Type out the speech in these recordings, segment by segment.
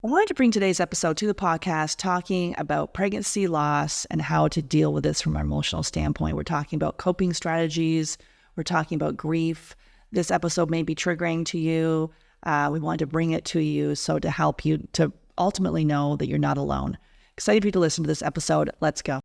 I wanted to bring today's episode to the podcast talking about pregnancy loss and how to deal with this from an emotional standpoint. We're talking about coping strategies. We're talking about grief. This episode may be triggering to you. We wanted to bring it to you to help you to ultimately know that you're not alone. Excited for you to listen to this episode. Let's go.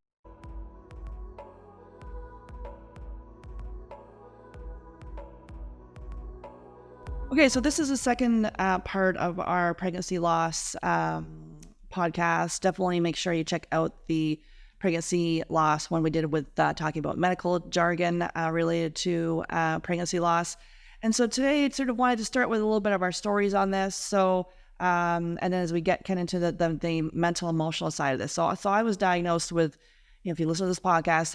Okay, so this is the second part of our pregnancy loss podcast. Definitely make sure you check out the pregnancy loss one we did with talking about medical jargon related to pregnancy loss. And so today, sort of wanted to start with a little bit of our stories on this. So, and then as we get kind of into the mental emotional side of this. So I was diagnosed with, if you listen to this podcast,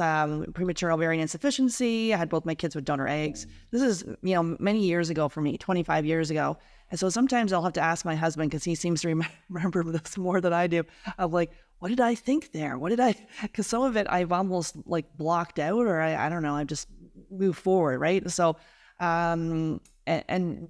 premature ovarian insufficiency. I had both my kids with donor eggs. This is, many years ago for me, 25 years ago. And so sometimes I'll have to ask my husband, because he seems to remember this more than I do, of like, what did I think there? Because some of it I've almost like blocked out, or I don't know, I've just moved forward, right? So, I'm a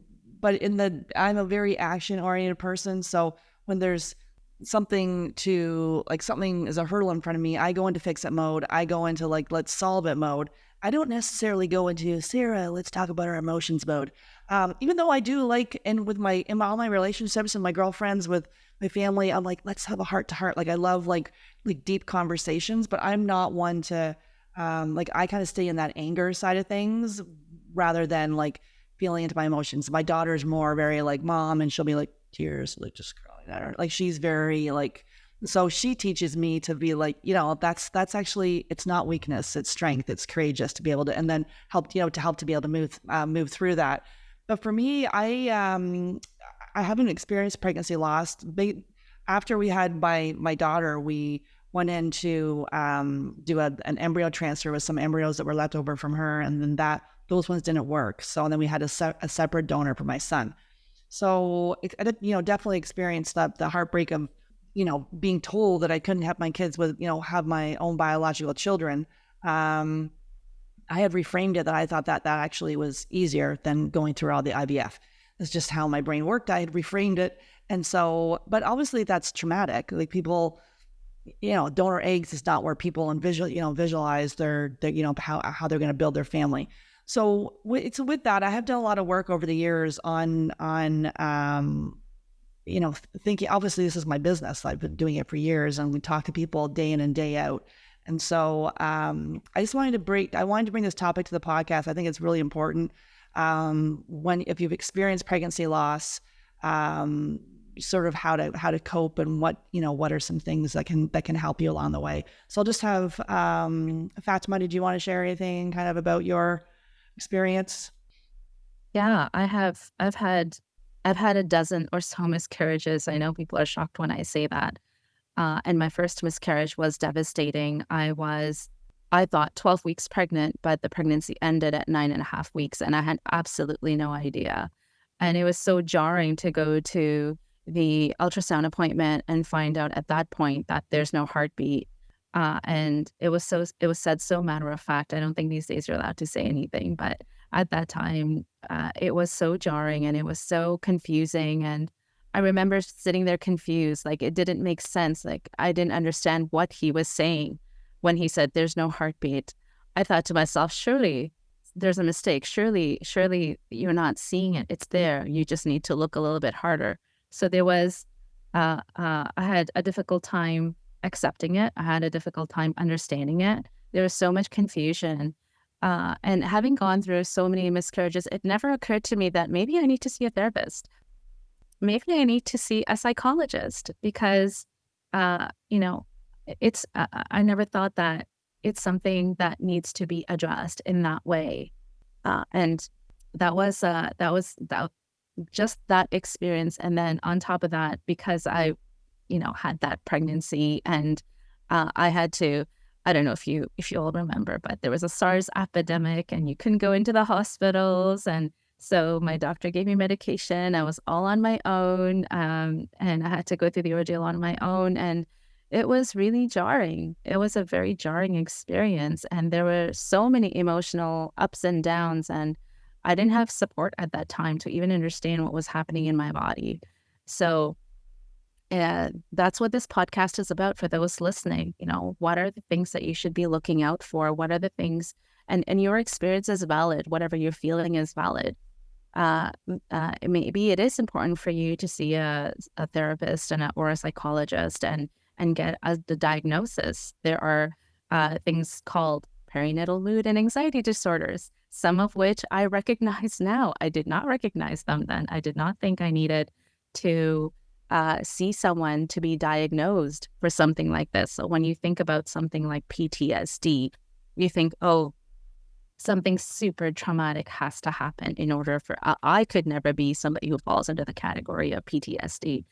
very action-oriented person. So when there's something is a hurdle in front of me, I go into fix it mode. I go into let's solve it mode. I don't necessarily go into Sarah, let's talk about our emotions mode. Even though I do in all my relationships and my girlfriends, with my family, I'm like, let's have a heart to heart. Like I love like deep conversations, but I'm not one to, I kind of stay in that anger side of things rather than like feeling into my emotions. My daughter's more very like mom, and she'll be like tears, like just like she's very like, so she teaches me to be like, that's actually, it's not weakness, it's strength, it's courageous to be able to, and then help to be able to move through that. But for me, I haven't experienced pregnancy loss. After we had my daughter, we went in to do an embryo transfer with some embryos that were left over from her, and then those ones didn't work. So then we had a separate donor for my son. So, I definitely experienced the heartbreak of, being told that I couldn't have my kids have my own biological children. I had reframed it that I thought that actually was easier than going through all the IVF. It's just how my brain worked. I had reframed it. And so, but obviously that's traumatic. Like people, donor eggs is not where people visualize their how they're going to build their family. So with that, I have done a lot of work over the years on thinking, obviously this is my business. I've been doing it for years, and we talk to people day in and day out. And so I wanted to bring this topic to the podcast. I think it's really important. If you've experienced pregnancy loss, sort of how to cope, and what are some things that can help you along the way. So I'll just have Fatima, did you want to share anything kind of about your experience? Yeah, I've had a dozen or so miscarriages. I know people are shocked when I say that. And my first miscarriage was devastating. I thought 12 weeks pregnant, but the pregnancy ended at 9.5 weeks, and I had absolutely no idea. And it was so jarring to go to the ultrasound appointment and find out at that point that there's no heartbeat. And it was said so matter of fact. I don't think these days you're allowed to say anything, but at that time, it was so jarring and it was so confusing. And I remember sitting there confused, like it didn't make sense. Like I didn't understand what he was saying when he said there's no heartbeat. I thought to myself, surely there's a mistake. Surely you're not seeing it. It's there. You just need to look a little bit harder. So there was, I had a difficult time accepting it. I had a difficult time understanding it. There was so much confusion. And having gone through so many miscarriages, it never occurred to me that maybe I need to see a therapist. Maybe I need to see a psychologist, because, it's, I never thought that it's something that needs to be addressed in that way. And that was just that experience. And then on top of that, because I had that pregnancy, and I had to, I don't know if you all remember, but there was a SARS epidemic and you couldn't go into the hospitals. And so my doctor gave me medication. I was all on my own, and I had to go through the ordeal on my own. And it was really jarring. It was a very jarring experience. And there were so many emotional ups and downs. And I didn't have support at that time to even understand what was happening in my body. So And that's what this podcast is about for those listening. What are the things that you should be looking out for? What are the things, and your experience is valid. Whatever you're feeling is valid. Maybe it is important for you to see a therapist or a psychologist and get the diagnosis. There are things called perinatal mood and anxiety disorders, some of which I recognize now. I did not recognize them then. I did not think I needed to see someone to be diagnosed for something like this. So when you think about something like PTSD, you think, oh, something super traumatic has to happen in order for I could never be somebody who falls into the category of PTSD.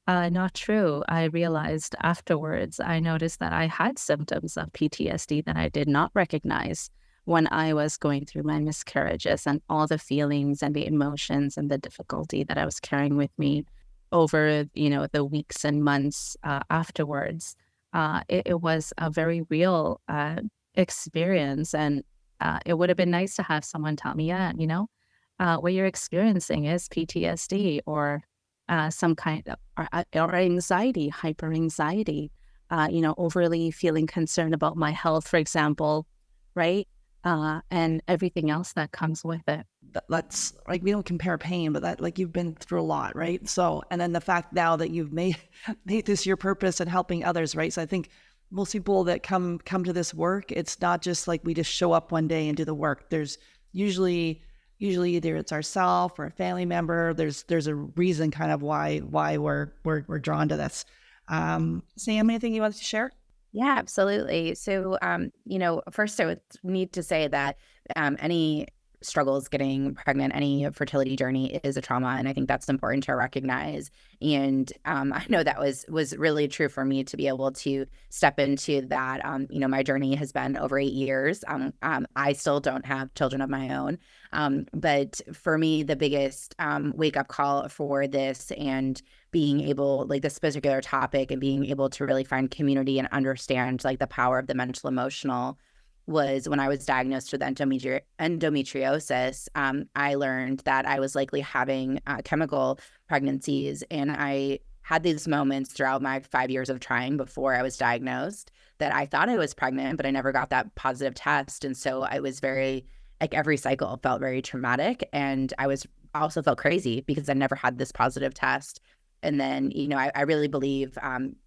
Not true. I realized afterwards, I noticed that I had symptoms of PTSD that I did not recognize when I was going through my miscarriages, and all the feelings and the emotions and the difficulty that I was carrying with me over, the weeks and months afterwards. It was a very real experience, and it would have been nice to have someone tell me, what you're experiencing is PTSD or some kind of or anxiety, hyper anxiety, overly feeling concerned about my health, for example, right? And everything else that comes with it. That's like, we don't compare pain, but that, like, you've been through a lot, right? So, and then the fact now that you've made this your purpose and helping others, right? So I think most people that come to this work, it's not just like we just show up one day and do the work. There's usually either it's ourselves or a family member. There's a reason kind of why we're drawn to this. Sam, anything you want to share? Yeah, absolutely. So, first I would need to say that any struggles getting pregnant, any fertility journey is a trauma, and I think that's important to recognize. And I know that was really true for me to be able to step into that. My journey has been over 8 years. I still don't have children of my own, but for me, the biggest wake up call for this and being able, like, this particular topic, and being able to really find community and understand, like, the power of the mental emotional was when I was diagnosed with endometriosis. I learned that I was likely having chemical pregnancies, and I had these moments throughout my 5 years of trying before I was diagnosed that I thought I was pregnant, but I never got that positive test. And so I was very, like, every cycle felt very traumatic, and I also felt crazy because I never had this positive test. And then, I really believe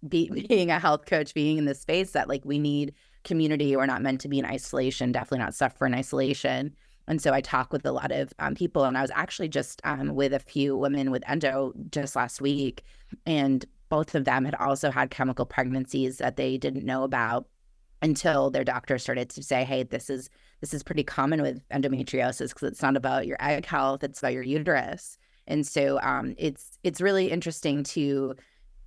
being a health coach, being in this space, that, like, we need community. We're not meant to be in isolation, definitely not suffer in isolation. And so I talk with a lot of people, and I was actually just with a few women with endo just last week, and both of them had also had chemical pregnancies that they didn't know about until their doctor started to say, hey, this is pretty common with endometriosis, because it's not about your egg health, it's about your uterus. And so it's really interesting to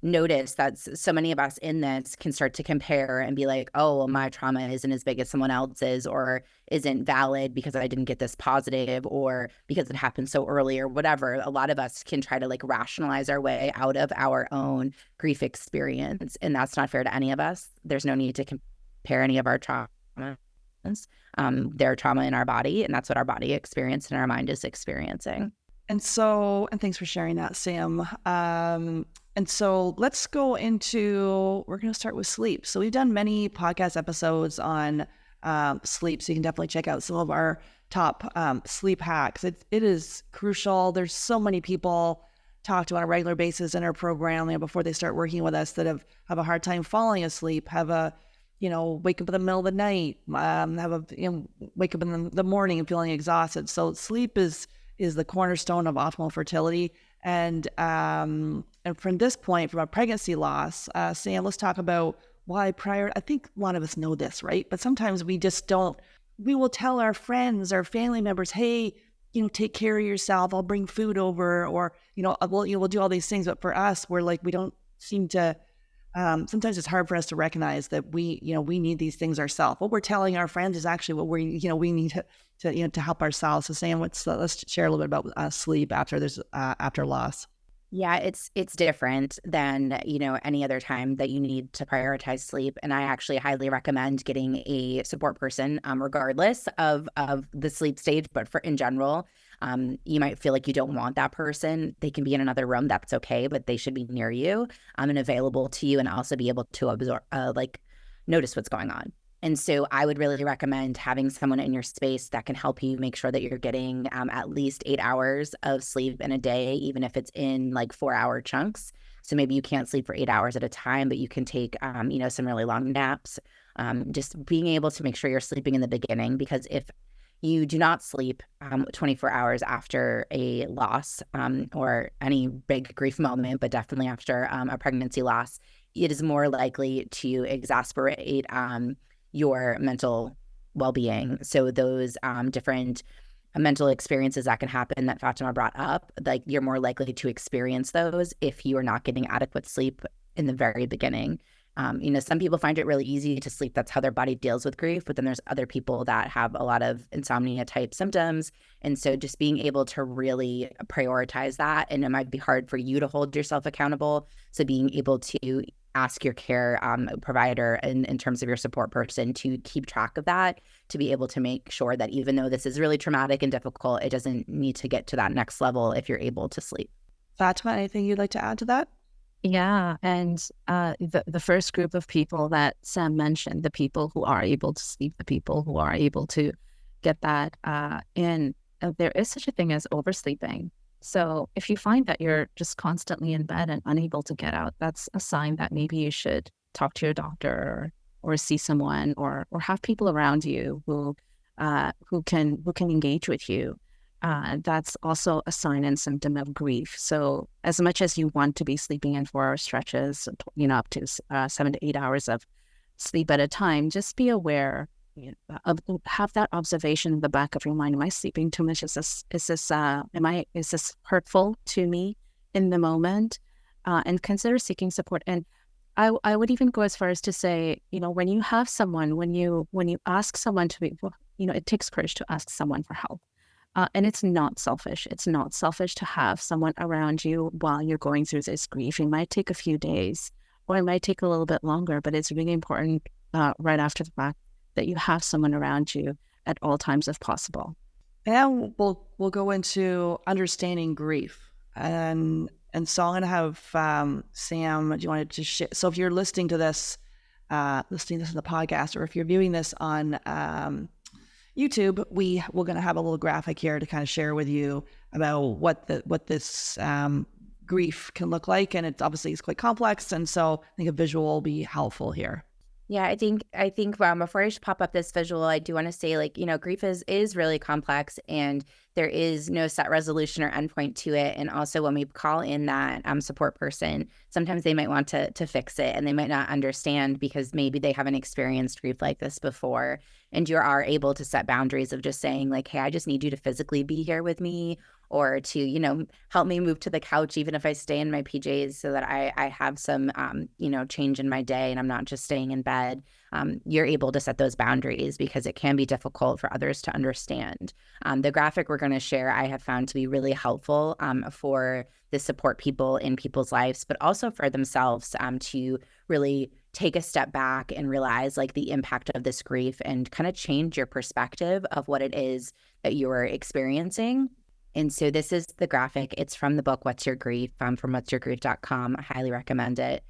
notice that so many of us in this can start to compare and be like, oh, well, my trauma isn't as big as someone else's, or isn't valid because I didn't get this positive, or because it happened so early, or whatever. A lot of us can try to, like, rationalize our way out of our own grief experience, and that's not fair to any of us. There's no need to compare any of our trauma. Their trauma in our body, and that's what our body experienced and our mind is experiencing. And thanks for sharing that, Sam. And so let's go into, we're going to start with sleep. So we've done many podcast episodes on sleep, so you can definitely check out some of our top sleep hacks. It is crucial. There's so many people talk to on a regular basis in our program, before they start working with us, that have a hard time falling asleep, have a, wake up in the middle of the night, wake up in the morning and feeling exhausted. So sleep is the cornerstone of optimal fertility. And from this point, from a pregnancy loss, Sam, let's talk about why I think a lot of us know this, right? But sometimes we just don't. We will tell our friends, our family members, hey, take care of yourself. I'll bring food over, or, we'll do all these things. But for us, we're like, we don't seem to, sometimes it's hard for us to recognize that we need these things ourselves. What we're telling our friends is actually what we need to help ourselves. So Sam, let's share a little bit about sleep after loss. Yeah, it's different than, any other time that you need to prioritize sleep. And I actually highly recommend getting a support person, regardless of the sleep stage, but in general. You might feel like you don't want that person. They can be in another room. That's okay, but they should be near you and available to you, and also be able to absorb, notice what's going on. And so I would really recommend having someone in your space that can help you make sure that you're getting at least 8 hours of sleep in a day, even if it's in like 4-hour chunks. So maybe you can't sleep for 8 hours at a time, but you can take, some really long naps. Just being able to make sure you're sleeping in the beginning, because if you do not sleep 24 hours after a loss or any big grief moment, but definitely after a pregnancy loss, it is more likely to exacerbate your mental well-being. So those different mental experiences that can happen that Fatima brought up, like you're more likely to experience those if you are not getting adequate sleep in the very beginning. Some people find it really easy to sleep. That's how their body deals with grief. But then there's other people that have a lot of insomnia type symptoms. And so just being able to really prioritize that, and it might be hard for you to hold yourself accountable. So being able to ask your care provider in terms of your support person to keep track of that, to be able to make sure that even though this is really traumatic and difficult, it doesn't need to get to that next level if you're able to sleep. Fatima, anything you'd like to add to that? Yeah. And the first group of people that Sam mentioned, the people who are able to sleep, the people who are able to get that in, there is such a thing as oversleeping. So if you find that you're just constantly in bed and unable to get out, that's a sign that maybe you should talk to your doctor or see someone or have people around you who can engage with you. That's also a sign and symptom of grief. So as much as you want to be sleeping in 4-hour stretches, up to 7 to 8 hours of sleep at a time, just be aware, have that observation in the back of your mind. Am I sleeping too much? Is this hurtful to me in the moment? And consider seeking support. And I would even go as far as to say, when you have someone, when you ask someone to be, it takes courage to ask someone for help. And it's not selfish. It's not selfish to have someone around you while you're going through this grief. It might take a few days or it might take a little bit longer, but it's really important right after the fact that you have someone around you at all times if possible. Now we'll go into understanding grief. And so I'm going to have Sam, do you want to share? So if you're listening to this in the podcast, or if you're viewing this on YouTube, we're going to have a little graphic here to kind of share with you about what this grief can look like, and it's obviously quite complex, and so I think a visual will be helpful here. Yeah, I think before I pop up this visual, I do want to say, grief is really complex, and there is no set resolution or endpoint to it. And also, when we call in that support person, sometimes they might want to fix it, and they might not understand because maybe they haven't experienced grief like this before. And you are able to set boundaries of just saying hey, I just need you to physically be here with me, or to, help me move to the couch, even if I stay in my PJs, so that I have some, change in my day and I'm not just staying in bed. You're able to set those boundaries because it can be difficult for others to understand. The graphic we're going to share, I have found to be really helpful for the support people in people's lives, but also for themselves to really take a step back and realize the impact of this grief and kind of change your perspective of what it is that you're experiencing. And so this is the graphic. It's from the book, What's Your Grief? From what'syourgrief.com. I highly recommend it.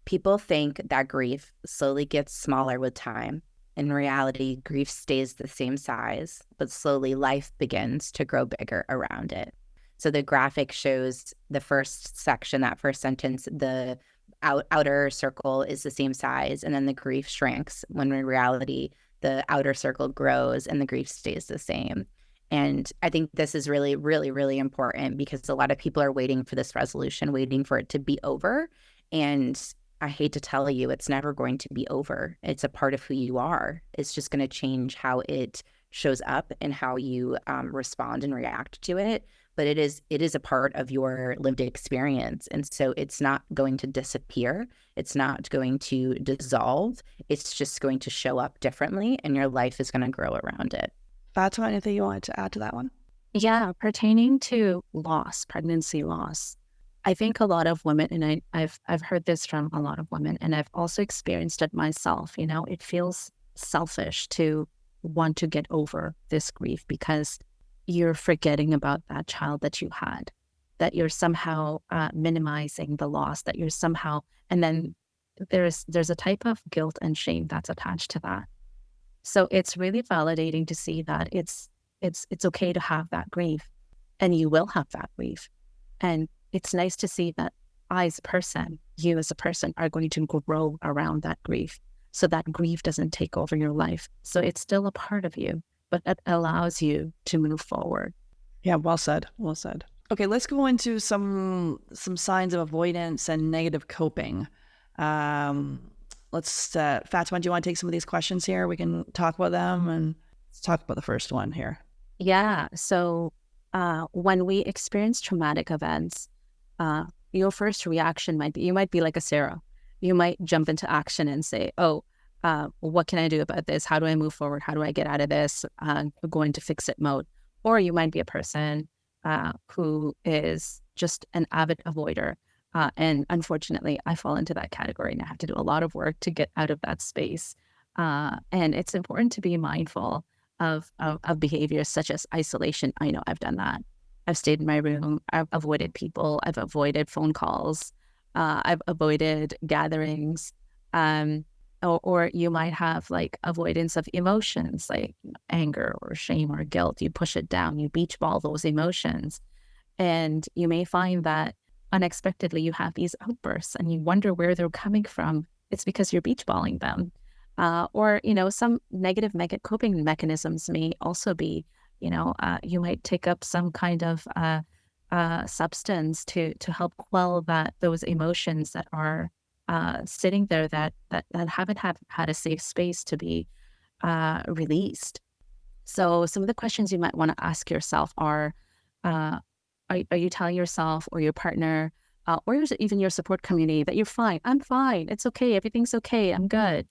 People think that grief slowly gets smaller with time. In reality, grief stays the same size, but slowly life begins to grow bigger around it. So the graphic shows the first section, that first sentence, the outer circle is the same size, and then the grief shrinks, when in reality, the outer circle grows and the grief stays the same. And I think this is really, really, really important because a lot of people are waiting for this resolution, waiting for it to be over. And I hate to tell you, it's never going to be over. It's a part of who you are. It's just going to change how it shows up and how you respond and react to it. But it is a part of your lived experience. And so it's not going to disappear. It's not going to dissolve. It's just going to show up differently, and your life is going to grow around it. Fatima, anything you wanted to add to that one? Yeah, pertaining to loss, pregnancy loss, I think a lot of women, and I've heard this from a lot of women, and I've also experienced it myself. It feels selfish to want to get over this grief because you're forgetting about that child that you had, that you're somehow minimizing the loss, that you're somehow, and then there's a type of guilt and shame that's attached to that. So it's really validating to see that it's okay to have that grief, and you will have that grief. And it's nice to see that I as a person, you as a person, are going to grow around that grief, so that grief doesn't take over your life. So it's still a part of you, but it allows you to move forward. Yeah, well said. Well said. Okay, let's go into some signs of avoidance and negative coping. Fatima, do you want to take some of these questions here? We can talk about them, and let's talk about the first one here. Yeah. So when we experience traumatic events, your first reaction you might be like a Sarah. You might jump into action and say, oh, what can I do about this? How do I move forward? How do I get out of this? Go into fix it mode. Or you might be a person who is just an avid avoider. And unfortunately, I fall into that category, and I have to do a lot of work to get out of that space. And it's important to be mindful of behaviors such as isolation. I know I've done that. I've stayed in my room. I've avoided people. I've avoided phone calls. I've avoided gatherings. Or you might have like avoidance of emotions like anger or shame or guilt. You push it down. You beach ball those emotions. And you may find that unexpectedly you have these outbursts and you wonder where they're coming from. It's because you're beach balling them. Or some negative coping mechanisms may also be, you might take up some kind of substance to help quell those emotions that are sitting there that haven't had a safe space to be released. So some of the questions you might want to ask yourself are you telling yourself or your partner or even your support community that you're fine? I'm fine. It's okay. Everything's okay. I'm good.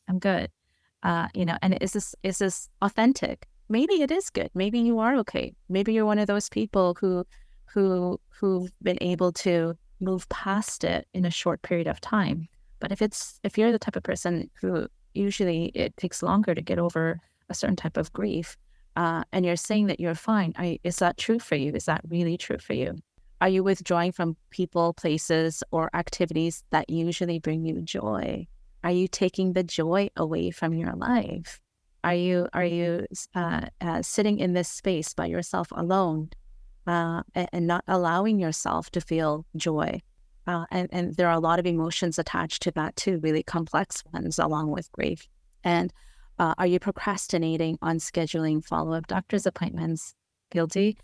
And is this authentic? Maybe it is good. Maybe you are okay. Maybe you're one of those people who've been able to move past it in a short period of time. But if you're the type of person who usually it takes longer to get over a certain type of grief, and you're saying that you're fine, is that true for you? Is that really true for you? Are you withdrawing from people, places, or activities that usually bring you joy? Are you taking the joy away from your life? Are you sitting in this space by yourself alone and not allowing yourself to feel joy? And there are a lot of emotions attached to that too, really complex ones along with grief. And are you procrastinating on scheduling follow-up doctor's appointments? Guilty.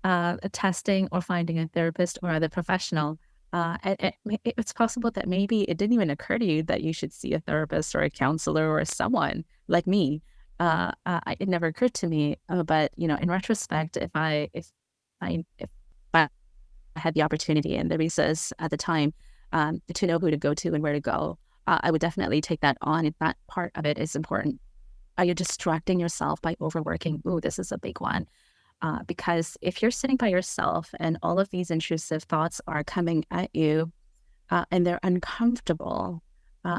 Testing or finding a therapist or other professional. It's possible that maybe it didn't even occur to you that you should see a therapist or a counselor or someone like me. It never occurred to me, but in retrospect, if I had the opportunity and the resources at the time to know who to go to and where to go, I would definitely take that on. If that part of it is important. Are you distracting yourself by overworking? Ooh, this is a big one. Because if you're sitting by yourself and all of these intrusive thoughts are coming at you and they're uncomfortable,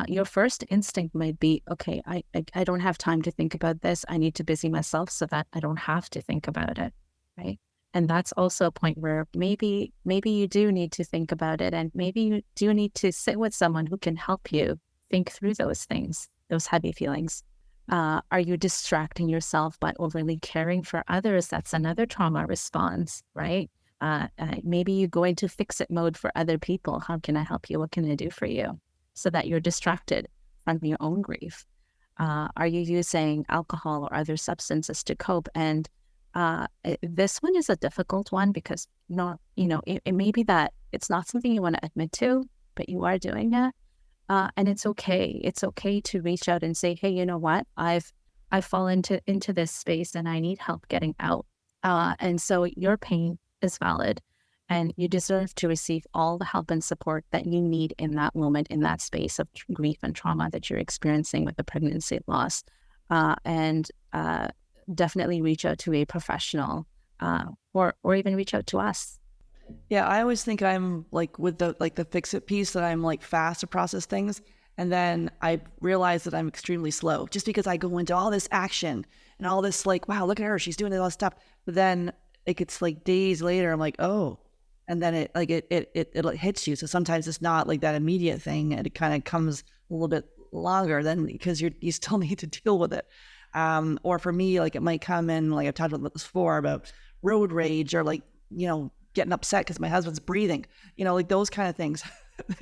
your first instinct might be, okay, I don't have time to think about this. I need to busy myself so that I don't have to think about it, right? And that's also a point where maybe you do need to think about it, and maybe you do need to sit with someone who can help you think through those things, those heavy feelings. Are you distracting yourself by overly caring for others? That's another trauma response, right? Maybe you go into fix-it mode for other people. How can I help you? What can I do for you? So that you're distracted from your own grief. Are you using alcohol or other substances to cope? And this one is a difficult one because it may be that it's not something you want to admit to, but you are doing it. And it's okay. It's okay to reach out and say, hey, you know what? I've fallen into this space and I need help getting out. And so your pain is valid and you deserve to receive all the help and support that you need in that moment, in that space of grief and trauma that you're experiencing with the pregnancy loss. And definitely reach out to a professional or even reach out to us. Yeah, I always think I'm like with the fix it piece that I'm like fast to process things. And then I realize that I'm extremely slow just because I go into all this action and all this like, wow, look at her. She's doing all this stuff. But then it gets like days later, I'm like, oh, and then it hits you. So sometimes it's not like that immediate thing, and it kind of comes a little bit longer then, because you still need to deal with it. Or for me, like it might come in, like I've talked about this before, about road rage, or like, getting upset because my husband's breathing, like those kind of things.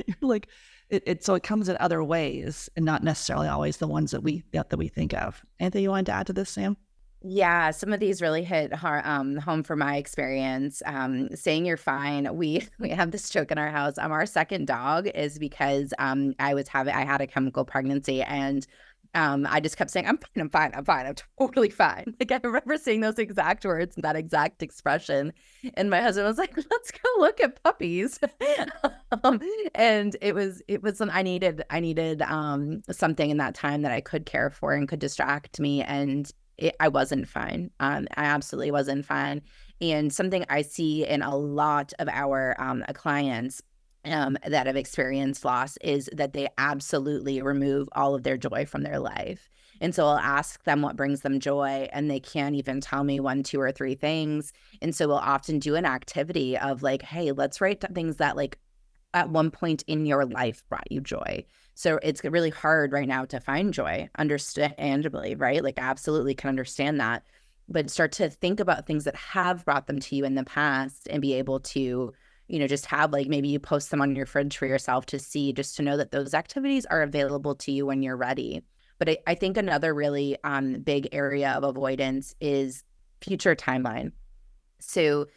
You're like, so it comes in other ways, and not necessarily always the ones that we think of. Anything you wanted to add to this, Sam? Yeah, some of these really hit home from my experience. Saying you're fine. We have this joke in our house. Our second dog is because I had a chemical pregnancy, and I just kept saying, I'm fine, I'm totally fine. Like, I remember saying those exact words and that exact expression, and my husband was like, let's go look at puppies. And it was I needed something in that time that I could care for and could distract me, and I wasn't fine. I absolutely wasn't fine. And something I see in a lot of our clients that have experienced loss is that they absolutely remove all of their joy from their life. And so I'll ask them what brings them joy, and they can't even tell me 1, 2, or 3 things. And so we'll often do an activity of like, hey, let's write things that like at one point in your life brought you joy. So it's really hard right now to find joy, understandably, right? Like, absolutely can understand that. But start to think about things that have brought them to you in the past, and be able to, just have, like, maybe you post them on your fridge for yourself to see, just to know that those activities are available to you when you're ready. But I think another really big area of avoidance is future timeline. So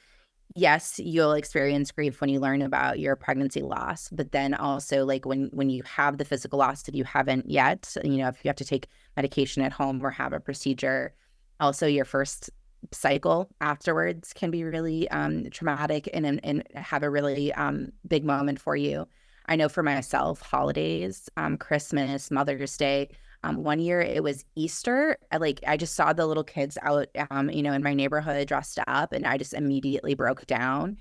yes, you'll experience grief when you learn about your pregnancy loss, but then also, like, when you have the physical loss that you haven't yet, if you have to take medication at home or have a procedure, also your first cycle afterwards can be really traumatic and have a really big moment for you. I know for myself, holidays, Christmas, Mother's Day. One year it was Easter. I just saw the little kids out, in my neighborhood dressed up, and I just immediately broke down.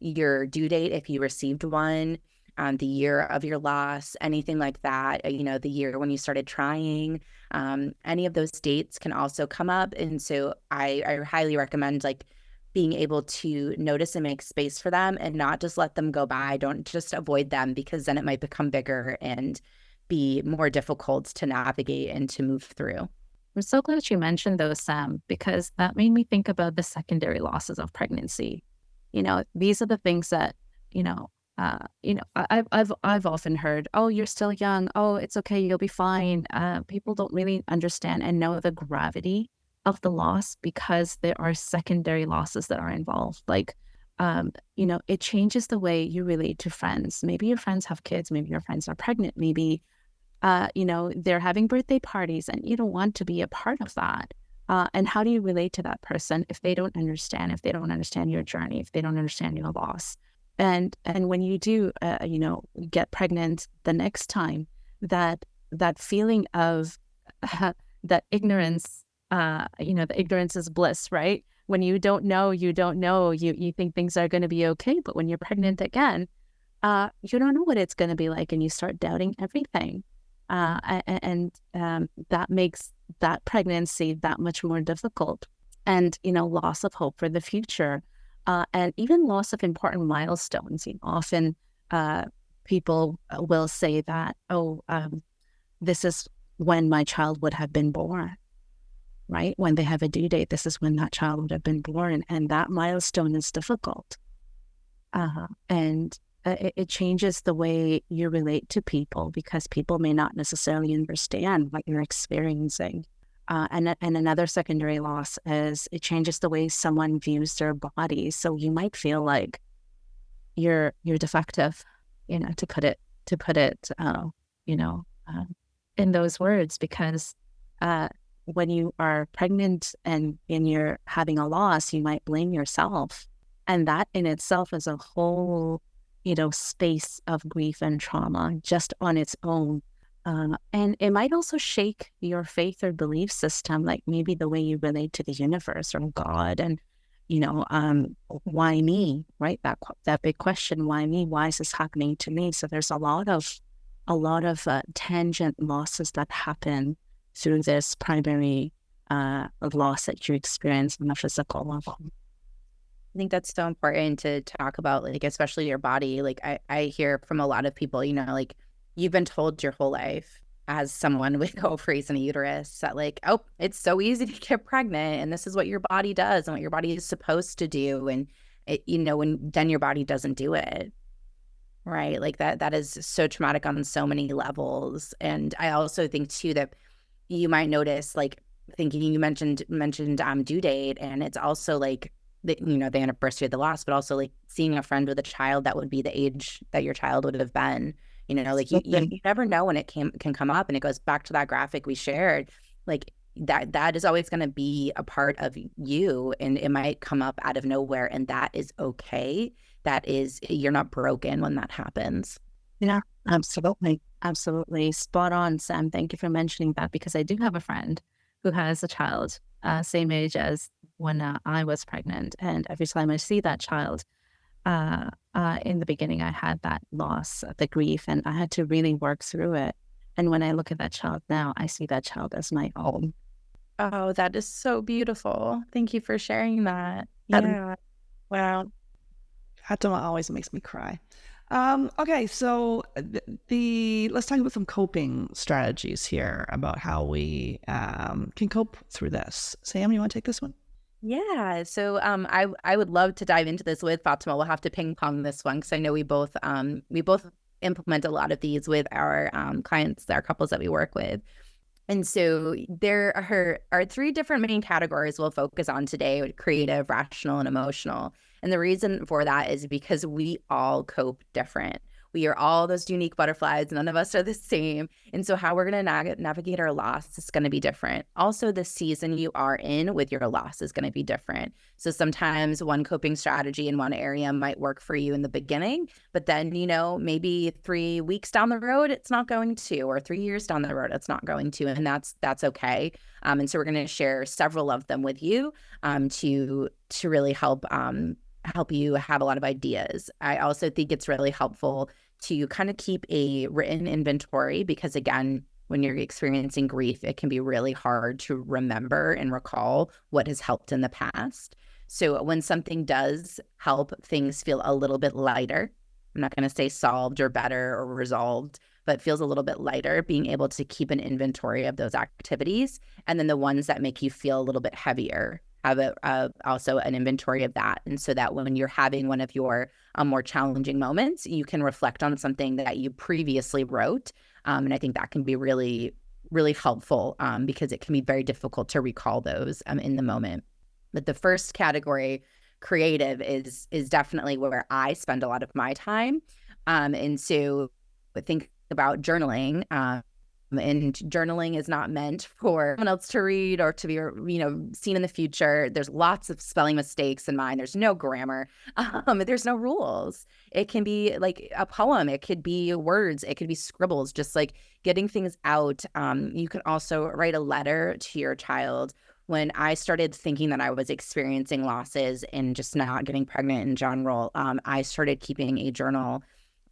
Your due date, if you received one, the year of your loss, anything like that, the year when you started trying, any of those dates can also come up. And so I highly recommend, like, being able to notice and make space for them, and not just let them go by. Don't just avoid them, because then it might become bigger and be more difficult to navigate and to move through. I'm so glad you mentioned those, Sam, because that made me think about the secondary losses of pregnancy. These are the things that, I've often heard, oh, you're still young. Oh, it's okay. You'll be fine. People don't really understand and know the gravity of the loss, because there are secondary losses that are involved. Like, it changes the way you relate to friends. Maybe your friends have kids. Maybe your friends are pregnant. Maybe they're having birthday parties, and you don't want to be a part of that. And how do you relate to that person if they don't understand your journey, if they don't understand your loss? And when you do, get pregnant the next time, that feeling of that ignorance, the ignorance is bliss, right? When you don't know, you think things are going to be okay. But when you're pregnant again, you don't know what it's going to be like, and you start doubting everything. And that makes that pregnancy that much more difficult. And, loss of hope for the future, and even loss of important milestones. Often people will say that, this is when my child would have been born, right? When they have a due date, this is when that child would have been born. And that milestone is difficult. And it changes the way you relate to people, because people may not necessarily understand what you're experiencing. And another secondary loss is it changes the way someone views their body. So you might feel like you're defective, to put it in those words, because when you are pregnant and you're having a loss, you might blame yourself, and that in itself is a whole space of grief and trauma just on its own. And it might also shake your faith or belief system, like maybe the way you relate to the universe or God. And, why me, right? That big question, why me? Why is this happening to me? So there's a lot of tangent losses that happen through this primary loss that you experience on a physical level. I think that's so important to talk about, like, especially your body. Like, I hear from a lot of people, like, you've been told your whole life as someone with ovaries and a uterus that, like, oh, it's so easy to get pregnant, and this is what your body does and what your body is supposed to do. And when then your body doesn't do it, right? Like that is so traumatic on so many levels. And I also think too that you might notice, like, thinking you mentioned due date, and it's also like the anniversary of the loss, but also like seeing a friend with a child that would be the age that your child would have been. Like you never know when it can come up, and it goes back to that graphic we shared. Like that is always going to be a part of you, and it might come up out of nowhere, and that is okay. You're not broken when that happens. Yeah, absolutely. Absolutely. Spot on, Sam. Thank you for mentioning that, because I do have a friend who has a child, same age as when I was pregnant. And every time I see that child, in the beginning, I had that loss, the grief, and I had to really work through it. And when I look at that child now, I see that child as my own. Oh, that is so beautiful. Thank you for sharing that. Yeah. Wow. Fatima always makes me cry. Okay, so let's talk about some coping strategies here about how we can cope through this. Sam, you want to take this one? Yeah. So I would love to dive into this with Fatima. We'll have to ping pong this one because I know we both implement a lot of these with our clients, our couples that we work with. And so there are three different main categories we'll focus on today: creative, rational, and emotional. And the reason for that is because we all cope different. We are all those unique butterflies. None of us are the same. And so how we're going to navigate our loss is going to be different. Also, the season you are in with your loss is going to be different. So sometimes one coping strategy in one area might work for you in the beginning, but then, maybe 3 weeks down the road, it's not going to, or 3 years down the road, it's not going to. And that's okay. And so we're going to share several of them with you to really help you have a lot of ideas. I also think it's really helpful to kind of keep a written inventory, because again, when you're experiencing grief, it can be really hard to remember and recall what has helped in the past. So when something does help things feel a little bit lighter, I'm not going to say solved or better or resolved, but feels a little bit lighter, being able to keep an inventory of those activities. And then the ones that make you feel a little bit heavier, have also an inventory of that. And so that when you're having one of your more challenging moments, you can reflect on something that you previously wrote. And I think that can be really, really helpful because it can be very difficult to recall those in the moment. But the first category, creative, is definitely where I spend a lot of my time. And so think about journaling. And journaling is not meant for someone else to read or to be, seen in the future. There's lots of spelling mistakes in mine. There's no grammar. There's no rules. It can be like a poem. It could be words. It could be scribbles, just like getting things out. You can also write a letter to your child. When I started thinking that I was experiencing losses and just not getting pregnant in general, I started keeping a journal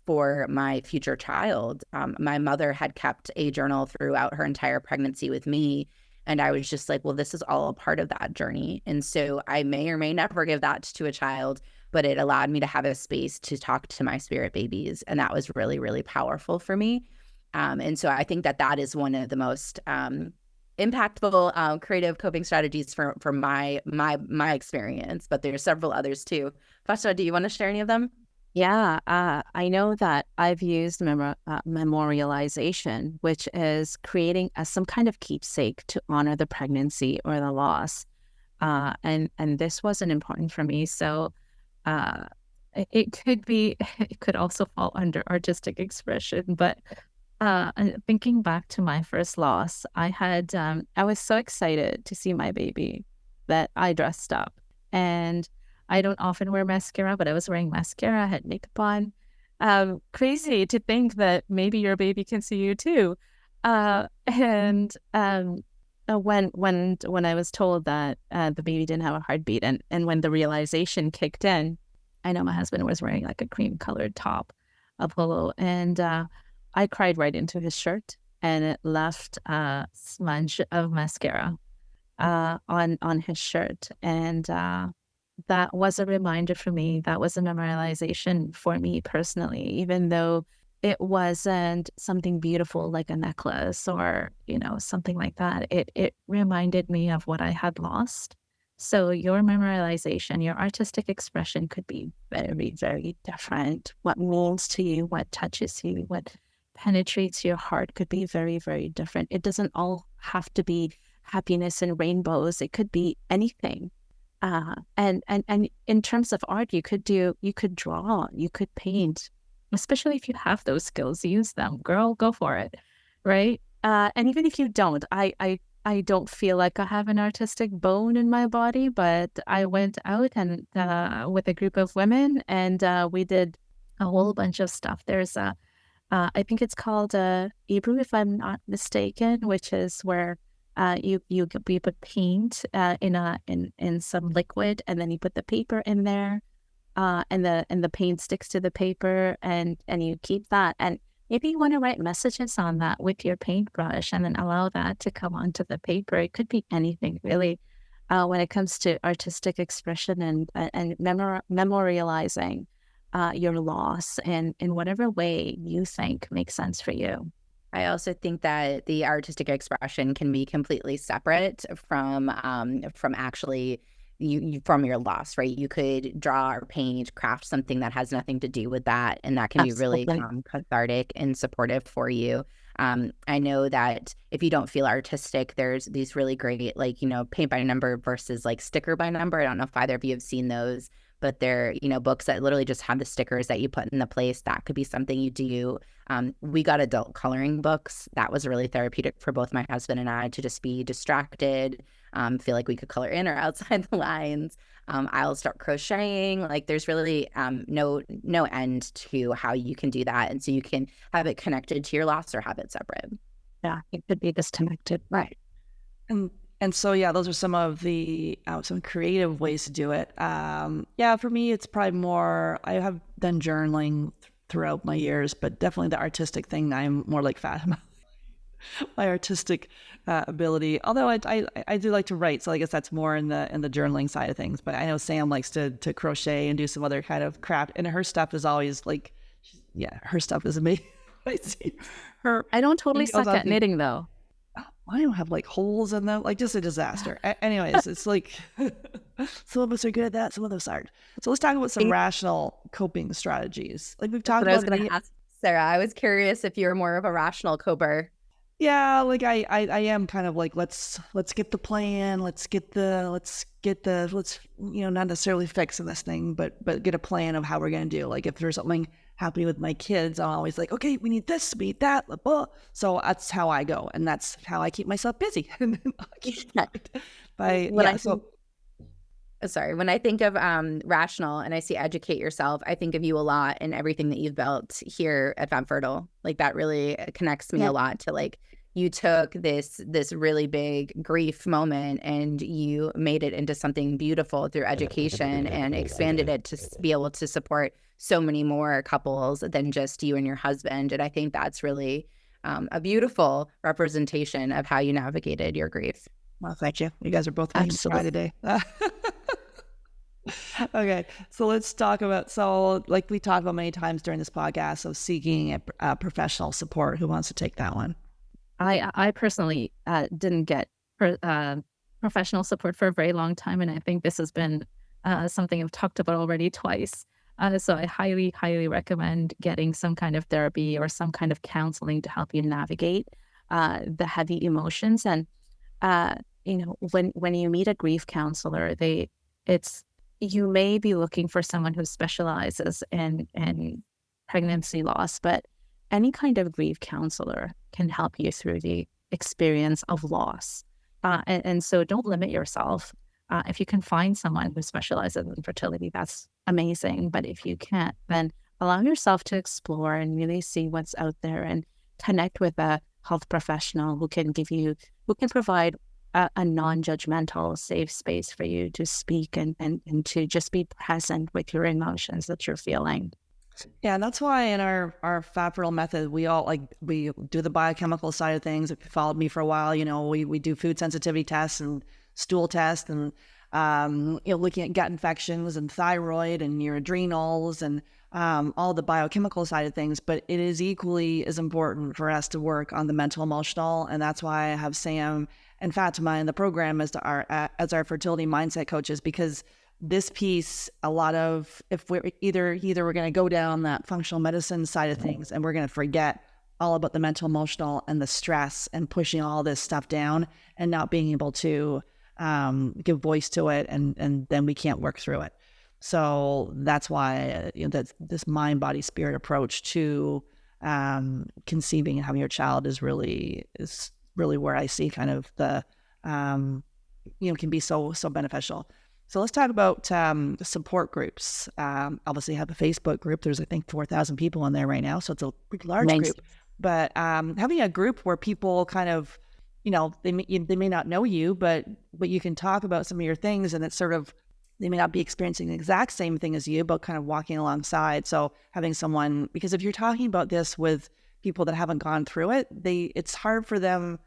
for my future child. My mother had kept a journal throughout her entire pregnancy with me. And I was just like, well, this is all a part of that journey. And so I may or may never give that to a child, but it allowed me to have a space to talk to my spirit babies. And that was really, really powerful for me. And so I think that is one of the most impactful creative coping strategies for my experience. But there are several others too. Fasha, do you want to share any of them? Yeah, I know that I've used memorialization, which is creating some kind of keepsake to honor the pregnancy or the loss. And this wasn't important for me. So it could also fall under artistic expression. But thinking back to my first loss, I was so excited to see my baby that I dressed up. And I don't often wear mascara, but I was wearing mascara, I had makeup on. Crazy to think that maybe your baby can see you too. When I was told that the baby didn't have a heartbeat, and when the realization kicked in, I know my husband was wearing like a cream colored top, a polo, and I cried right into his shirt, and it left a smudge of mascara on his shirt. And that was a reminder for me. That was a memorialization for me personally, even though it wasn't something beautiful like a necklace or, something like that. It reminded me of what I had lost. So your memorialization, your artistic expression could be very, very different. What means to you, what touches you, what penetrates your heart could be very, very different. It doesn't all have to be happiness and rainbows. It could be anything. And in terms of art, you could draw, you could paint, especially if you have those skills, use them. Girl, go for it, right? And even if you don't, I don't feel like I have an artistic bone in my body, but I went out and with a group of women, and we did a whole bunch of stuff. There's I think it's called Hebrew, if I'm not mistaken, which is where you put paint in some liquid, and then you put the paper in there, and the paint sticks to the paper, and you keep that. And maybe you want to write messages on that with your paintbrush, and then allow that to come onto the paper. It could be anything really, when it comes to artistic expression and memorializing your loss in whatever way you think makes sense for you. I also think that the artistic expression can be completely separate from actually from your loss, right? You could draw or paint, craft something that has nothing to do with that, and that can be really cathartic and supportive for you. I know that if you don't feel artistic, there's these really great, like, paint by number versus like sticker by number. I don't know if either of you have seen those, but they're, books that literally just have the stickers that you put in the place. That could be something you do. We got adult coloring books. That was really therapeutic for both my husband and I to just be distracted, feel like we could color in or outside the lines. I'll start crocheting. Like, there's really no end to how you can do that. And so you can have it connected to your loss or have it separate. Yeah, it could be disconnected. Right. And so, yeah, those are some of the some creative ways to do it. Yeah, for me, it's probably more, I have done journaling throughout my years, but definitely the artistic thing, I'm more like Fatima. My artistic ability, although I do like to write, so I guess that's more in the journaling side of things. But I know Sam likes to crochet and do some other kind of craft, and her stuff is always like, her stuff is amazing. I see her. I don't totally suck at knitting though. I don't have like holes in them, like just a disaster. Anyways, it's like some of us are good at that, some of us aren't. So let's talk about some rational coping strategies. Like we've talked about. I was going to ask Sarah. I was curious if you're more of a rational coper. Yeah, like I am kind of like, let's get the plan, let's not necessarily fixing this thing, but get a plan of how we're gonna do. Like if there's something happening with my kids, I'm always like, okay, we need this, we need that, blah, blah. So that's how I go, and that's how I keep myself busy. Sorry, when I think of rational and I see educate yourself, I think of you a lot and everything that you've built here at Fab Fertile. Like that really connects me a lot to, like, you took this really big grief moment and you made it into something beautiful through education and expanded it to be able to support so many more couples than just you and your husband. And I think that's really a beautiful representation of how you navigated your grief. Well, thank you. You guys are both making me cry today. Okay, so let's talk about, like we talked about many times during this podcast, so seeking a professional support. Who wants to take that one? I personally didn't get professional support for a very long time, and I think this has been something I've talked about already twice. So I highly, highly recommend getting some kind of therapy or some kind of counseling to help you navigate the heavy emotions. And when you meet a grief counselor, you may be looking for someone who specializes in pregnancy loss, but any kind of grief counselor can help you through the experience of loss. And so don't limit yourself. If you can find someone who specializes in fertility, that's amazing. But if you can't, then allow yourself to explore and really see what's out there and connect with a health professional who can provide a non-judgmental, safe space for you to speak and to just be present with your emotions that you're feeling. Yeah, and that's why in our Fab Fertile method, we do the biochemical side of things. If you followed me for a while, we do food sensitivity tests and stool tests, and looking at gut infections and thyroid and your adrenals and all the biochemical side of things. But it is equally as important for us to work on the mental emotional. And that's why I have Sam and Fatima in the program as our fertility mindset coaches, because this piece, a lot of, if we're either we're going to go down that functional medicine side of things and we're going to forget all about the mental emotional and the stress and pushing all this stuff down and not being able to give voice to it, and then we can't work through it. So that's why that this mind, body, spirit approach to conceiving and having your child is really where I see kind of the can be so beneficial. So let's talk about support groups. Obviously, have a Facebook group. There's, I think, 4,000 people in there right now, so it's a pretty large group. But having a group where people kind of, they may not know you, but you can talk about some of your things, and it's sort of, they may not be experiencing the exact same thing as you, but kind of walking alongside. So having someone, because if you're talking about this with people that haven't gone through it, it's hard for them.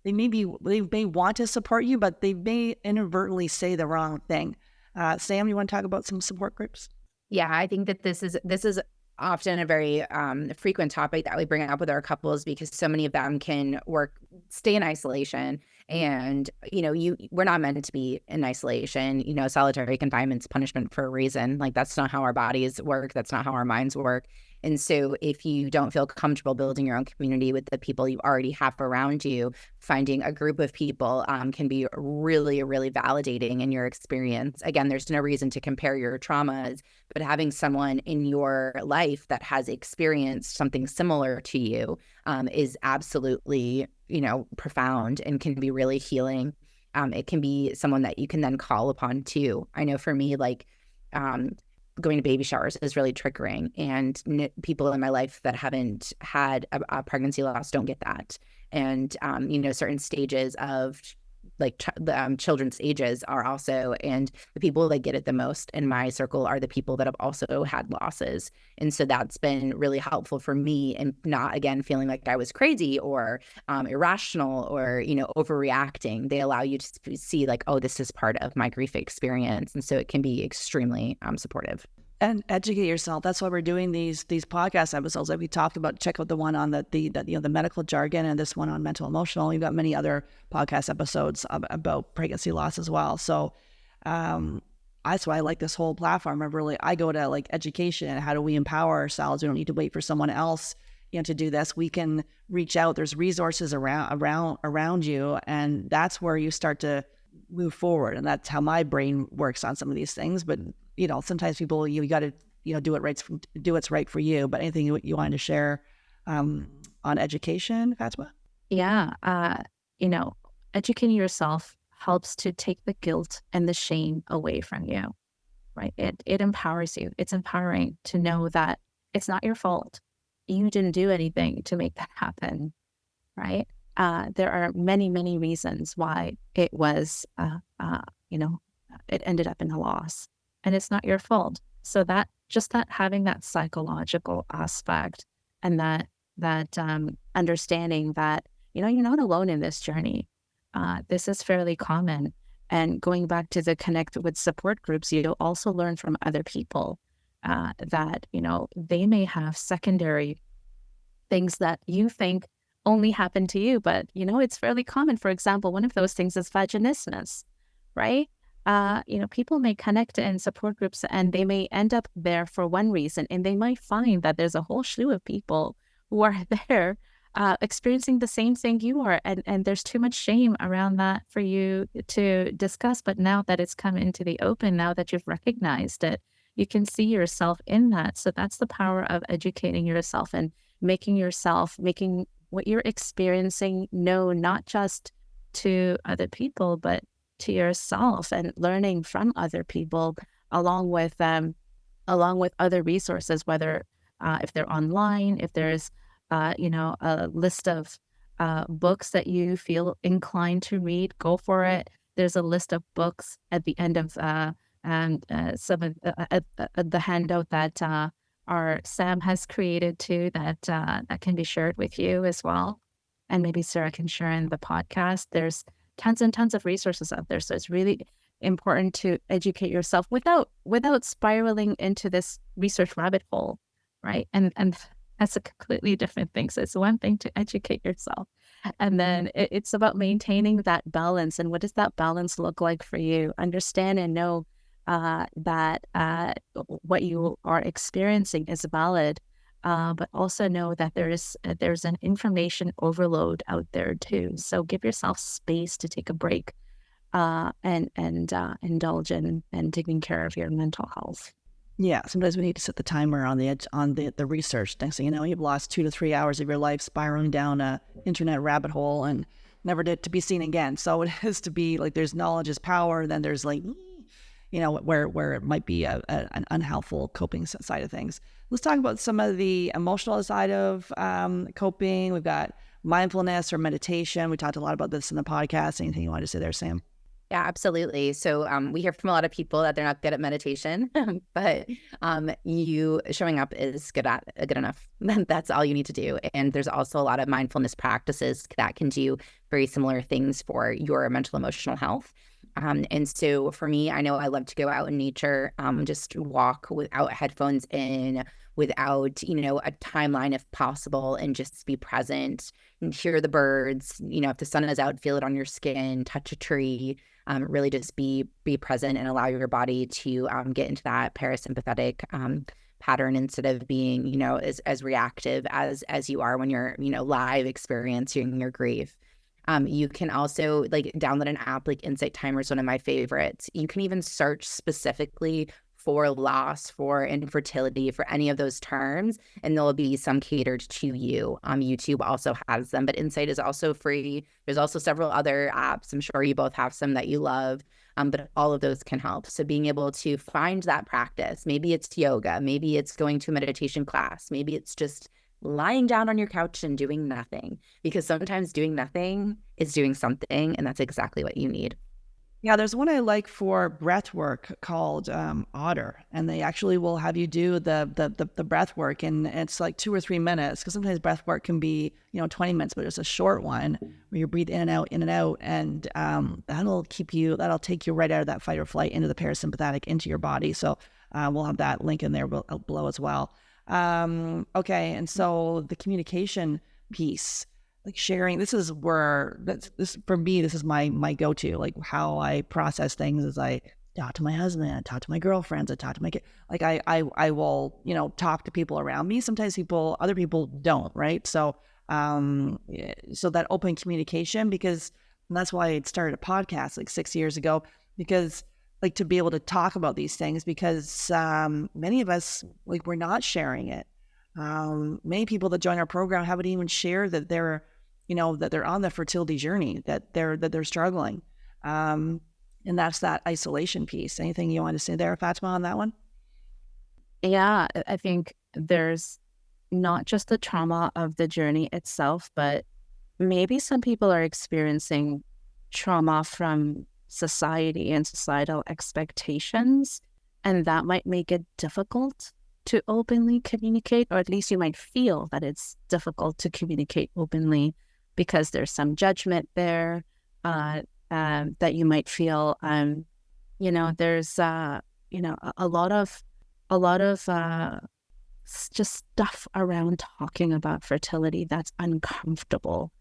They may want to support you, but they may inadvertently say the wrong thing. Sam, you want to talk about some support groups? Yeah, I think that this is often a very frequent topic that we bring up with our couples, because so many of them can stay in isolation. And, we're not meant to be in isolation. Solitary confinement's punishment for a reason. Like, that's not how our bodies work. That's not how our minds work. And so if you don't feel comfortable building your own community with the people you already have around you, finding a group of people can be really, really validating in your experience. Again, there's no reason to compare your traumas, but having someone in your life that has experienced something similar to you is absolutely, profound and can be really healing. It can be someone that you can then call upon too. I know for me, like, going to baby showers is really triggering, and people in my life that haven't had a pregnancy loss don't get that. And certain stages of children's ages are also, and the people that get it the most in my circle are the people that have also had losses. And so that's been really helpful for me, and not, again, feeling like I was crazy or irrational or overreacting. They allow you to see like, oh, this is part of my grief experience, and so it can be extremely supportive. And educate yourself. That's why we're doing these podcast episodes. Like we talked about, check out the one on the medical jargon, and this one on mental emotional. We've got many other podcast episodes about pregnancy loss as well. So that's why I like this whole platform. I go to like education. How do we empower ourselves? We don't need to wait for someone else to do this. We can reach out. There's resources around you, and that's where you start to move forward. And that's how my brain works on some of these things. But sometimes people, you got to, do what's right for you. But anything you wanted to share on education, Fatima? Yeah. Educating yourself helps to take the guilt and the shame away from you, right? It empowers you. It's empowering to know that it's not your fault. You didn't do anything to make that happen, right? There are many, many reasons why it was, it ended up in a loss. And it's not your fault. So that having that psychological aspect, and that understanding that, you're not alone in this journey. This is fairly common. And going back to the connect with support groups, you'll also learn from other people that, they may have secondary things that you think only happen to you, but, it's fairly common. For example, one of those things is vaginismus, right? People may connect in support groups, and they may end up there for one reason, and they might find that there's a whole slew of people who are there experiencing the same thing you are, and there's too much shame around that for you to discuss. But now that it's come into the open, now that you've recognized it, you can see yourself in that. So that's the power of educating yourself and making what you're experiencing known, not just to other people, but to yourself, and learning from other people along with other resources, whether if they're online, if there's a list of books that you feel inclined to read, go for it. There's a list of books at the end of some of the handout that our Sam has created too, that can be shared with you as well, and maybe Sarah can share in the podcast. There's tons and tons of resources out there. So it's really, important to educate yourself without spiraling into this research rabbit hole, right? And that's a completely different thing. So it's one thing to educate yourself, and then it's about maintaining that balance. And what does that balance look like for you? Understand and know that what you are experiencing is valid, but also know that there's an information overload out there too. So give yourself space to take a break and indulge in and taking care of your mental health. Yeah, sometimes we need to set the timer on the edge on the research. Next thing you know, you've lost 2 to 3 hours of your life spiraling down a internet rabbit hole and never to be seen again. So it has to be like there's knowledge is power. Then there's like, where it might be an unhelpful coping side of things. Let's talk about some of the emotional side of coping. We've got mindfulness or meditation. We talked a lot about this in the podcast. Anything you want to say there, Sam? Yeah, absolutely. So we hear from a lot of people that they're not good at meditation, but you showing up is good enough. That's all you need to do. And there's also a lot of mindfulness practices that can do very similar things for your mental emotional health. And so for me, I know I love to go out in nature, just walk without headphones in, without, a timeline if possible, and just be present and hear the birds. If the sun is out, feel it on your skin, touch a tree, really just be present and allow your body to get into that parasympathetic pattern instead of being, as reactive as you are when you're, live experiencing your grief. You can also download an app like Insight Timer is one of my favorites. You can even search specifically for loss, for infertility, for any of those terms, and there'll be some catered to you. YouTube also has them, but Insight is also free. There's also several other apps. I'm sure you both have some that you love, but all of those can help. So being able to find that practice, maybe it's yoga, maybe it's going to a meditation class, maybe it's just lying down on your couch and doing nothing, because sometimes doing nothing is doing something, and that's exactly what you need. Yeah, there's one I like for breath work called Otter, and they actually will have you do the breath work, and it's like 2 or 3 minutes, because sometimes breath work can be 20 minutes, but it's a short one where you breathe in and out, and that'll take you right out of that fight or flight into the parasympathetic, into your body. So we'll have that link in there below as well. Okay, and so the communication piece, like sharing, this is for me, this is my go-to, like how I process things is I talk to my husband, I talk to my girlfriends, I talk to my kid. Like I will, talk to people around me. Sometimes other people don't, right? So, so that open communication, because that's why I started a podcast like 6 years ago, because like to be able to talk about these things, because many of us, like, we're not sharing it. Many people that join our program haven't even shared that they're on the fertility journey, that they're struggling. And that's that isolation piece. Anything you want to say there, Fatima, on that one? Yeah, I think there's not just the trauma of the journey itself, but maybe some people are experiencing trauma from society and societal expectations, and that might make it difficult to openly communicate, or at least you might feel that it's difficult to communicate openly because there's some judgment there, that you might feel. There's a lot of just stuff around talking about fertility that's uncomfortable,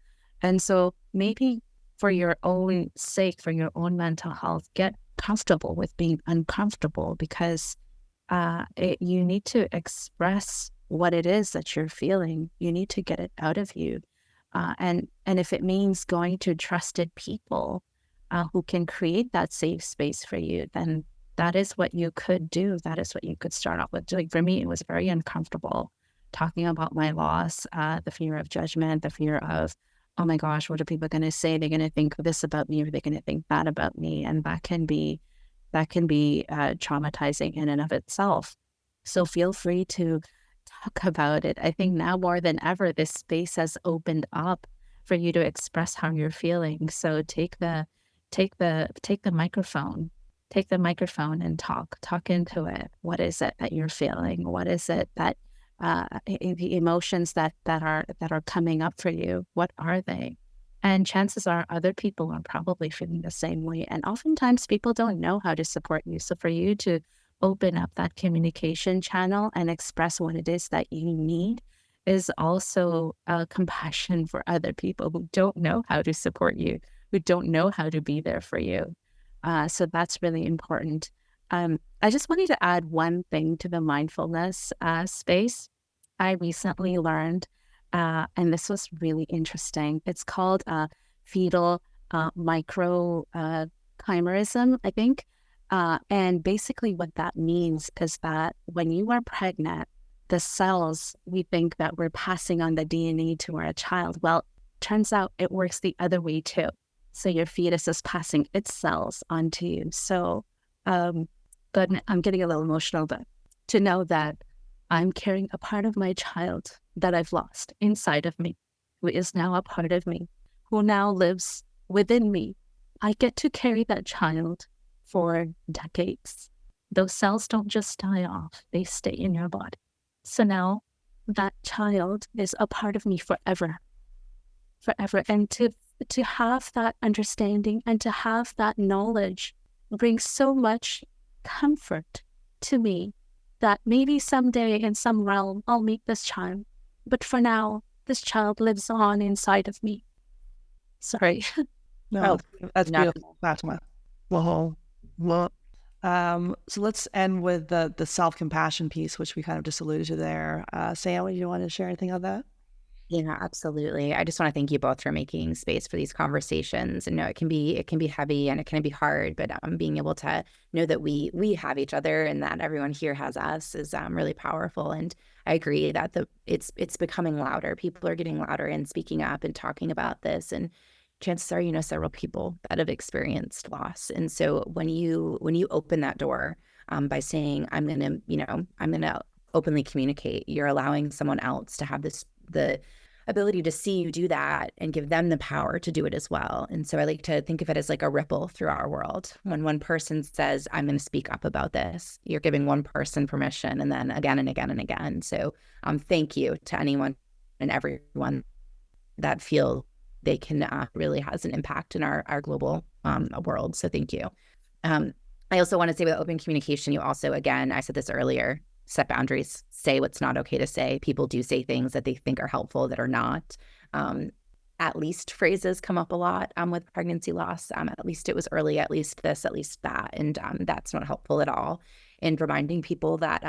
and so maybe for your own sake, for your own mental health, get comfortable with being uncomfortable, because you need to express what it is that you're feeling. You need to get it out of you. And if it means going to trusted people who can create that safe space for you, then that is what you could do. That is what you could start off with. Like for me, it was very uncomfortable talking about my loss, the fear of judgment, the fear of, oh my gosh, what are people going to say? They're going to think this about me, or they're going to think that about me. And that can be traumatizing in and of itself. So feel free to talk about it. I think now more than ever, this space has opened up for you to express how you're feeling. So take the microphone, and talk into it. What is it that you're feeling? What is it that the emotions that are coming up for you? What are they? And chances are other people are probably feeling the same way. And oftentimes people don't know how to support you. So for you to open up that communication channel and express what it is that you need is also a compassion for other people who don't know how to support you, who don't know how to be there for you. So that's really important. I just wanted to add one thing to the mindfulness space. I recently learned, and this was really interesting. It's called fetal microchimerism, I think. And basically what that means is that when you are pregnant, the cells, we think that we're passing on the DNA to our child. Well, turns out it works the other way too. So your fetus is passing its cells onto you. So, but I'm getting a little emotional, but to know that I'm carrying a part of my child that I've lost inside of me, who is now a part of me, who now lives within me. I get to carry that child for decades. Those cells don't just die off, they stay in your body. So now that child is a part of me forever. And to have that understanding and to have that knowledge brings so much comfort to me that maybe someday in some realm I'll meet this child. But for now, this child lives on inside of me. Sorry. No, that's not- beautiful, Fatima. Well, so let's end with the self-compassion piece, which we kind of just alluded to there. Sam, do you want to share anything on that? Yeah, absolutely. I just want to thank you both for making space for these conversations. And no, it can be heavy and it can be hard, but being able to know that we have each other and that everyone here has us is really powerful. And I agree that it's becoming louder. People are getting louder and speaking up and talking about this. And chances are, several people that have experienced loss. And so when you open that door by saying, I'm gonna openly communicate, you're allowing someone else to have the ability to see you do that and give them the power to do it as well. And so I like to think of it as like a ripple through our world. When one person says, I'm going to speak up about this, you're giving one person permission, and then again and again and again. So thank you to anyone and everyone that feel they can really has an impact in our global world. So thank you. I also want to say with open communication, you also, again, I said this earlier, set boundaries, say what's not okay to say. People do say things that they think are helpful that are not. At least phrases come up a lot with pregnancy loss. At least it was early, at least this, at least that. And that's not helpful at all. And reminding people that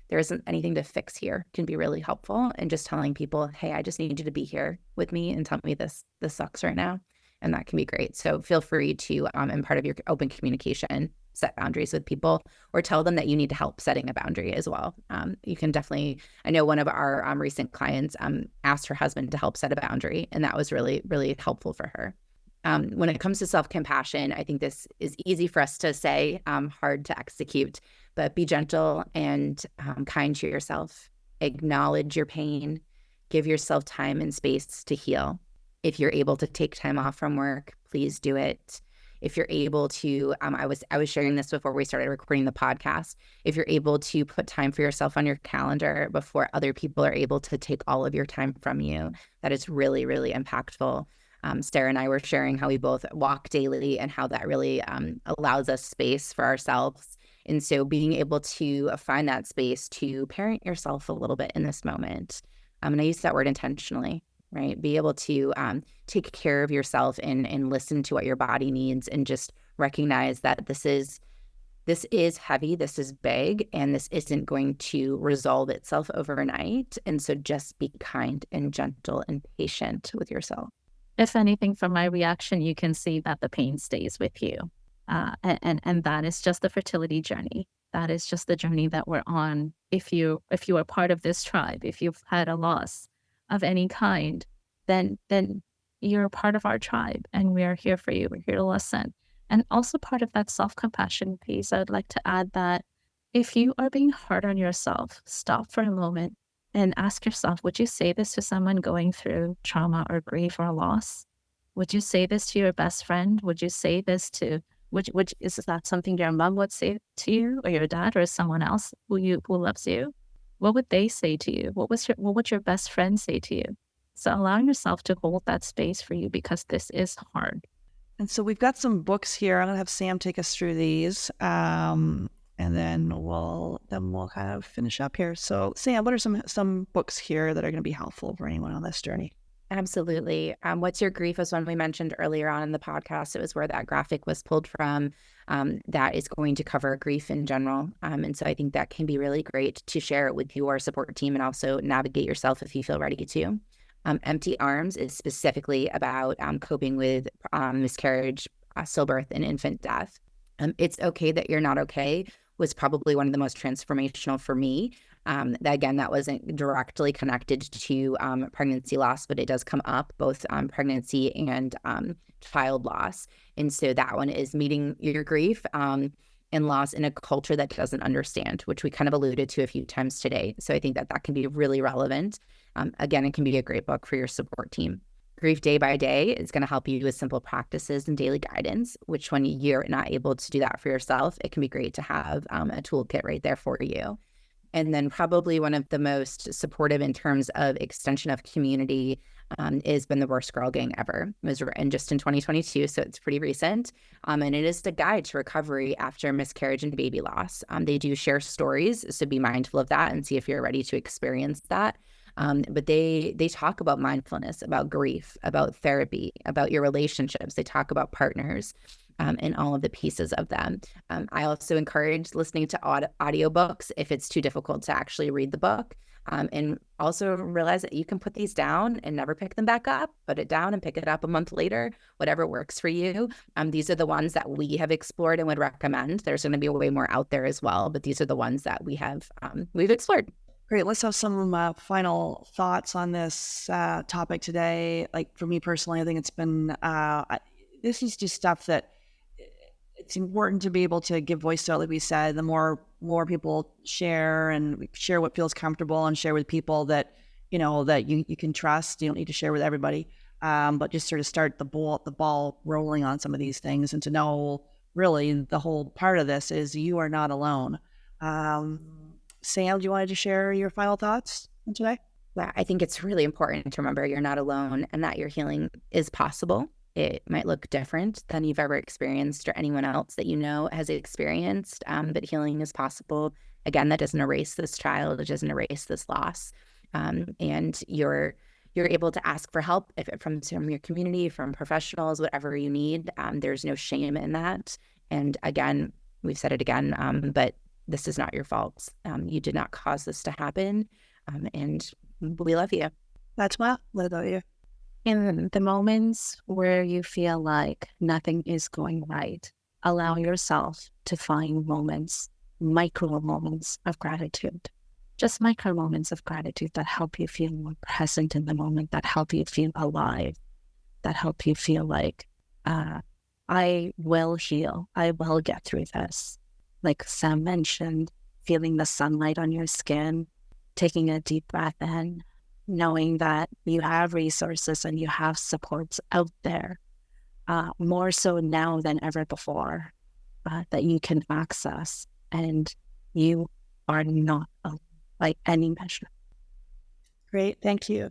there isn't anything to fix here can be really helpful. And just telling people, hey, I just need you to be here with me and tell me this sucks right now. And that can be great. So feel free to, in part of your open communication, set boundaries with people or tell them that you need help setting a boundary as well. You can definitely, I know one of our recent clients asked her husband to help set a boundary, and that was really, really helpful for her. When it comes to self-compassion, I think this is easy for us to say, hard to execute, but be gentle and kind to yourself. Acknowledge your pain. Give yourself time and space to heal. If you're able to take time off from work, please do it. If you're able to, I was sharing this before we started recording the podcast. If you're able to put time for yourself on your calendar before other people are able to take all of your time from you, that is really, really impactful. Sarah and I were sharing how we both walk daily and how that really allows us space for ourselves. And so being able to find that space to parent yourself a little bit in this moment. And I use that word intentionally, right? Be able to take care of yourself and listen to what your body needs and just recognize that this is heavy, this is big, and this isn't going to resolve itself overnight. And so just be kind and gentle and patient with yourself. If anything, from my reaction, you can see that the pain stays with you. And that is just the fertility journey. That is just the journey that we're on. If you are part of this tribe, if you've had a loss of any kind, then you're part of our tribe and we are here for you. We're here to listen. And also part of that self-compassion piece, I would like to add that if you are being hard on yourself, stop for a moment and ask yourself, would you say this to someone going through trauma or grief or loss? Would you say this to your best friend? Would you say this to, which is that something your mom would say to you or your dad or someone else who loves you? What would they say to you? What would your best friend say to you? So allow yourself to hold that space for you because this is hard. And so we've got some books here. I'm going to have Sam take us through these, and then we'll kind of finish up here. So Sam, what are some books here that are going to be helpful for anyone on this journey? Absolutely. What's Your Grief was one we mentioned earlier on in the podcast. It was where that graphic was pulled from. That is going to cover grief in general. And so I think that can be really great to share it with your support team and also navigate yourself if you feel ready to. Empty Arms is specifically about coping with miscarriage, stillbirth, and infant death. It's Okay That You're Not Okay was probably one of the most transformational for me. That wasn't directly connected to pregnancy loss, but it does come up, both pregnancy and child loss. And so that one is meeting your grief and loss in a culture that doesn't understand, which we kind of alluded to a few times today. So I think that can be really relevant. Again, it can be a great book for your support team. Grief Day by Day is going to help you with simple practices and daily guidance, which when you're not able to do that for yourself, it can be great to have a toolkit right there for you. And then probably one of the most supportive in terms of extension of community is Been the Worst Girl Gang Ever. It was written just in 2022, so it's pretty recent. And it is the guide to recovery after miscarriage and baby loss. They do share stories, so be mindful of that and see if you're ready to experience that. But they talk about mindfulness, about grief, about therapy, about your relationships. They talk about partners. And all of the pieces of them. I also encourage listening to audiobooks if it's too difficult to actually read the book. And also realize that you can put these down and never pick them back up, put it down and pick it up a month later, whatever works for you. These are the ones that we have explored and would recommend. There's going to be way more out there as well, but these are the ones that we've explored. Great. Let's have some final thoughts on this topic today. Like for me personally, I think it's been, this is just stuff that it's important to be able to give voice to, like we said, the more people share and share what feels comfortable and share with people that, that you can trust. You don't need to share with everybody, but just sort of start the ball rolling on some of these things, and to know really the whole part of this is you are not alone. Sam, do you want to share your final thoughts on today? Yeah, I think it's really important to remember you're not alone and that your healing is possible. It might look different than you've ever experienced or anyone else that you know has experienced, but healing is possible. Again, that doesn't erase this child. It doesn't erase this loss. And you're able to ask for help if it from your community, from professionals, whatever you need. There's no shame in that. And again, we've said it again, but this is not your fault. You did not cause this to happen. And we love you. That's what about you. In the moments where you feel like nothing is going right, allow yourself to find moments, micro moments of gratitude. Just micro moments of gratitude that help you feel more present in the moment, that help you feel alive, that help you feel like, I will heal. I will get through this. Like Sam mentioned, feeling the sunlight on your skin, taking a deep breath in, knowing that you have resources and you have supports out there, more so now than ever before, that you can access, and you are not alone by any measure. Great. Thank you.